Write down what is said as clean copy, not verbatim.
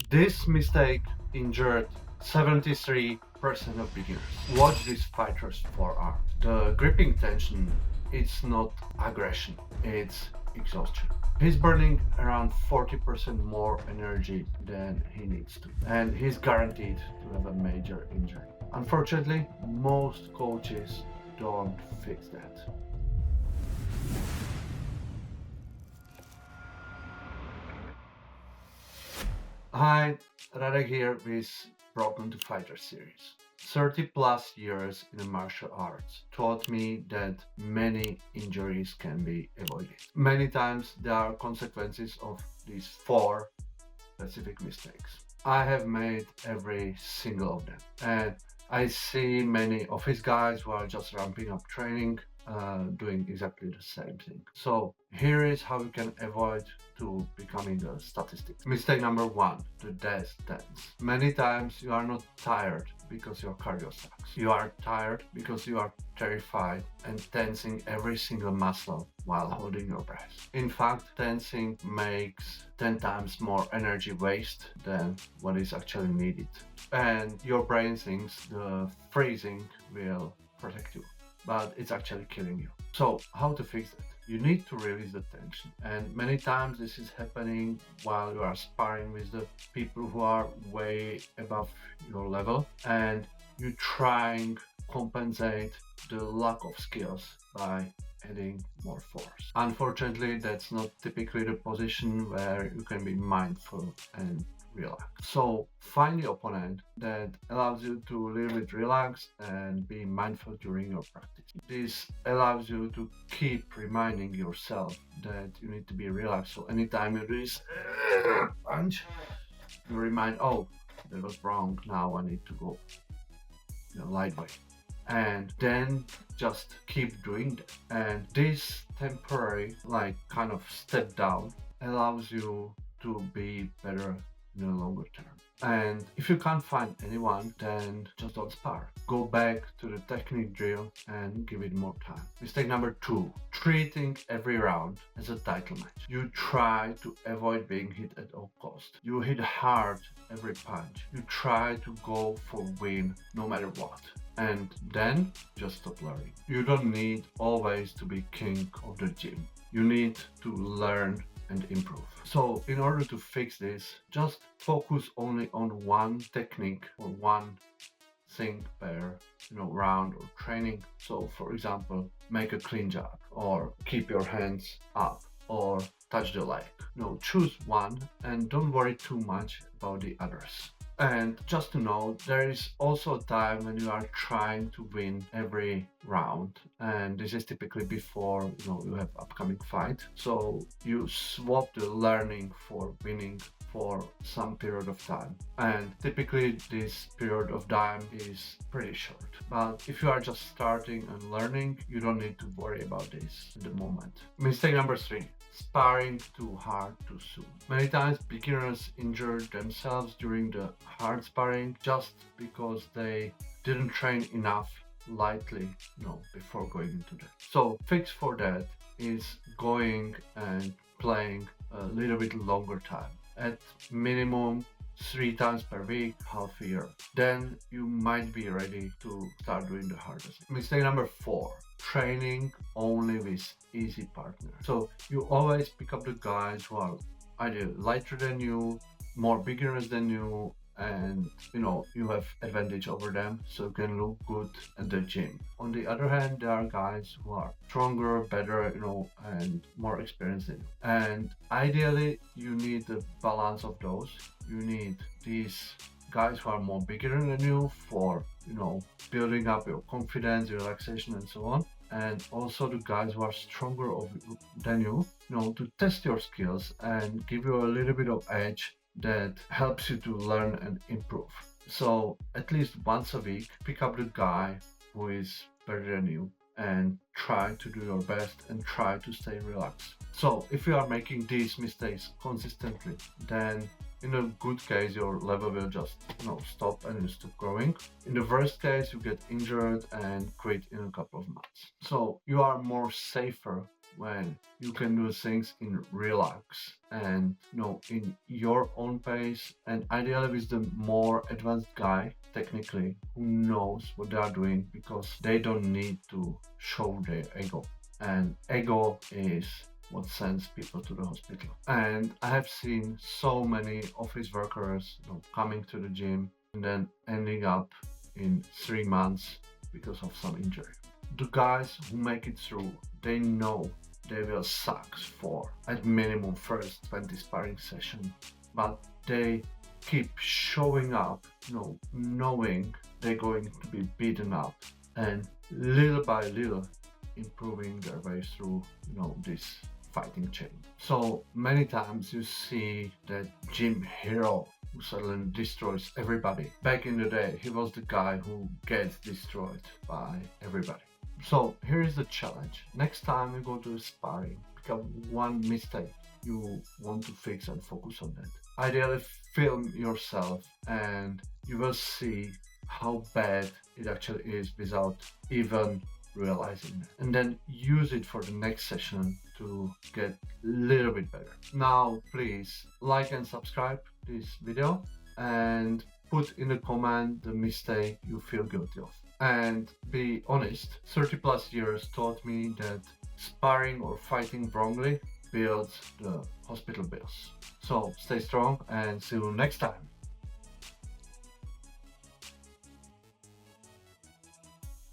This mistake injured 73% of beginners. Watch these fighters' forearm. The gripping tension, it's not aggression, it's exhaustion. He's burning around 40% more energy than he needs to, and he's guaranteed to have a major injury. Unfortunately, most coaches don't fix that. Hi, Radek here with Broken to Fighter series. 30 plus years in the martial arts taught me that many injuries can be avoided. Many times there are consequences of these four specific mistakes. I have made every single of them, and I see many of his guys who are just ramping up training doing exactly the same thing. So here is how you can avoid to becoming a statistic. Mistake number one, the death dance. Many times you are not tired because your cardio sucks. You are tired because you are terrified and tensing every single muscle while holding your breath. In fact, tensing makes 10 times more energy waste than what is actually needed. And your brain thinks the freezing will protect you, but it's actually killing you. So how to fix that? You need to release the tension, and many times this is happening while you are sparring with the people who are way above your level, and you trying compensate the lack of skills by adding more force. Unfortunately, that's not typically the position where you can be mindful and relax. So find the opponent that allows you to a little bit relax and be mindful during your practice. This allows you to keep reminding yourself that you need to be relaxed. So anytime you do this punch, you remind, oh, that was wrong. Now I need to go lightweight. And then just keep doing that. And this temporary, like kind of step down, allows you to be better in the longer term. And if you can't find anyone, then just don't spar. Go back to the technique drill and give it more time. Mistake number two, treating every round as a title match. You try to avoid being hit at all cost. You hit hard every punch. You try to go for win no matter what. And then just stop learning. You don't need always to be king of the gym. You need to learn and improve. So in order to fix this, just focus only on one technique or one thing per round or training. So for example, make a clean jab or keep your hands up or touch the leg. No, choose one and don't worry too much about the others. And just to know, there is also a time when you are trying to win every round, and this is typically before you have upcoming fight. So you swap the learning for winning for some period of time, and typically this period of time is pretty short. But if you are just starting and learning, you don't need to worry about this at the moment. Mistake number three, sparring too hard too soon. Many times beginners injure themselves during the hard sparring just because they didn't train enough lightly before going into that. So fix for that is going and playing a little bit longer time, at minimum 3 times per week, half a year. Then you might be ready to start doing the hardest. Mistake number four, training only with easy partners. So you always pick up the guys who are either lighter than you, more beginners than you, and you have advantage over them, so you can look good at the gym. On the other hand, there are guys who are stronger, better, and more experienced than you. And ideally, you need a balance of those. You need these guys who are more beginner than you for building up your confidence, your relaxation, and so on. And also the guys who are stronger than you, to test your skills and give you a little bit of edge that helps you to learn and improve. So at least once a week, pick up the guy who is better than you and try to do your best and try to stay relaxed. So if you are making these mistakes consistently, then in a good case, your level will just stop and you stop growing. In the worst case, you get injured and quit in a couple of months. So you are more safer when you can do things in relax and in your own pace, and ideally with the more advanced guy technically who knows what they are doing, because they don't need to show their ego, and ego is what sends people to the hospital. And I have seen so many office workers coming to the gym and then ending up in 3 months because of some injury. The guys who make it through, they know they will suck for at minimum first 20 sparring sessions, but they keep showing up, knowing they're going to be beaten up, and little by little improving their way through, this fighting chain. So many times you see that gym hero who suddenly destroys everybody. Back in the day, he was the guy who gets destroyed by everybody. So here is the challenge. Next time you go to sparring, pick up one mistake you want to fix and focus on that. Ideally, film yourself and you will see how bad it actually is without even realizing that. And then use it for the next session to get a little bit better. Now, please like and subscribe this video and put in a comment the mistake you feel guilty of. And be honest, 30 plus years taught me that sparring or fighting wrongly builds the hospital bills. So stay strong and see you next time.